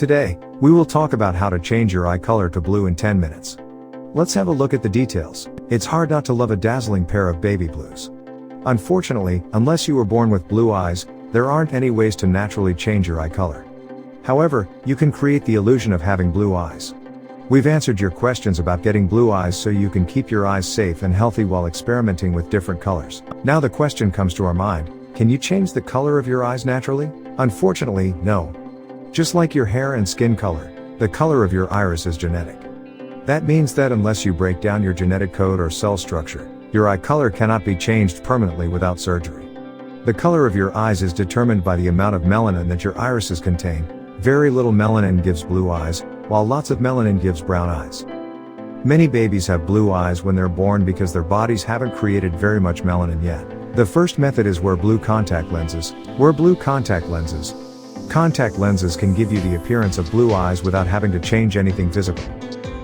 Today, we will talk about how to change your eye color to blue in 10 minutes. Let's have a look at the details. It's hard not to love a dazzling pair of baby blues. Unfortunately, unless you were born with blue eyes, there aren't any ways to naturally change your eye color. However, you can create the illusion of having blue eyes. We've answered your questions about getting blue eyes so you can keep your eyes safe and healthy while experimenting with different colors. Now the question comes to our mind, can you change the color of your eyes naturally? Unfortunately, no. Just like your hair and skin color, the color of your iris is genetic. That means that unless you break down your genetic code or cell structure, your eye color cannot be changed permanently without surgery. The color of your eyes is determined by the amount of melanin that your irises contain. Very little melanin gives blue eyes, while lots of melanin gives brown eyes. Many babies have blue eyes when they're born because their bodies haven't created very much melanin yet. The first method is wear blue contact lenses. Wear blue contact lenses. Contact lenses can give you the appearance of blue eyes without having to change anything physical.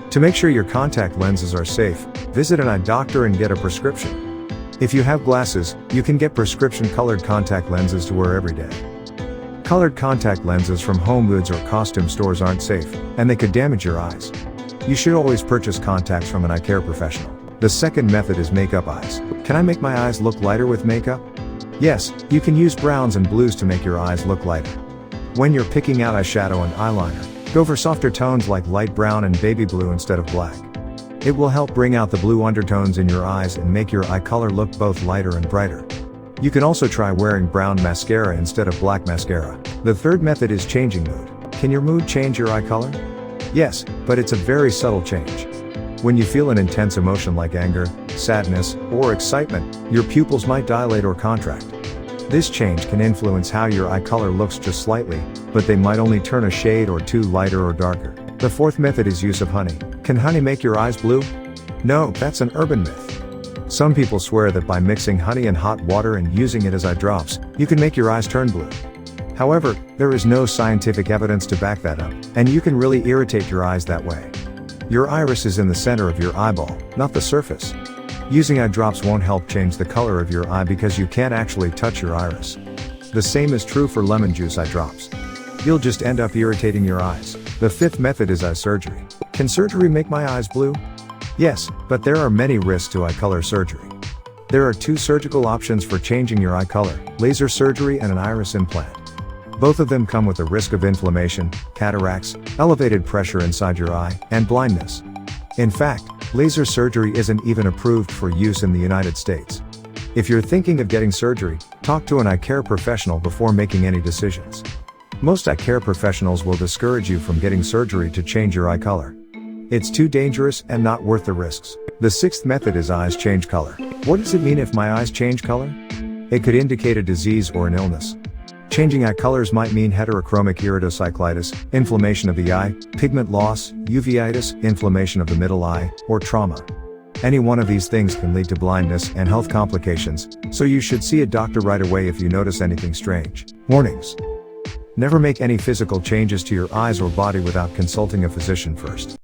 To make sure your contact lenses are safe, visit an eye doctor and get a prescription. If you have glasses, you can get prescription colored contact lenses to wear every day. Colored contact lenses from home goods or costume stores aren't safe, and they could damage your eyes. You should always purchase contacts from an eye care professional. The second method is makeup eyes. Can I make my eyes look lighter with makeup? Yes, you can use browns and blues to make your eyes look lighter. When you're picking out eyeshadow and eyeliner, go for softer tones like light brown and baby blue instead of black. It will help bring out the blue undertones in your eyes and make your eye color look both lighter and brighter. You can also try wearing brown mascara instead of black mascara. The third method is changing mood. Can your mood change your eye color? Yes, but it's a very subtle change. When you feel an intense emotion like anger, sadness, or excitement, your pupils might dilate or contract. This change can influence how your eye color looks just slightly, but they might only turn a shade or two lighter or darker. The fourth method is use of honey. Can honey make your eyes blue? No, that's an urban myth. Some people swear that by mixing honey and hot water and using it as eye drops, you can make your eyes turn blue. However, there is no scientific evidence to back that up, and you can really irritate your eyes that way. Your iris is in the center of your eyeball, not the surface. Using eye drops won't help change the color of your eye because you can't actually touch your iris. The same is true for lemon juice eye drops. You'll just end up irritating your eyes. The fifth method is eye surgery. Can surgery make my eyes blue? Yes, but there are many risks to eye color surgery. There are two surgical options for changing your eye color: laser surgery and an iris implant. Both of them come with a risk of inflammation, cataracts, elevated pressure inside your eye, and blindness. In fact, laser surgery isn't even approved for use in the United States. If you're thinking of getting surgery, talk to an eye care professional before making any decisions. Most eye care professionals will discourage you from getting surgery to change your eye color. It's too dangerous and not worth the risks. The sixth method is eyes change color. What does it mean if my eyes change color? It could indicate a disease or an illness. Changing eye colors might mean heterochromic iridocyclitis, inflammation of the eye, pigment loss, uveitis, inflammation of the middle eye, or trauma. Any one of these things can lead to blindness and health complications, so you should see a doctor right away if you notice anything strange. Warnings: never make any physical changes to your eyes or body without consulting a physician first.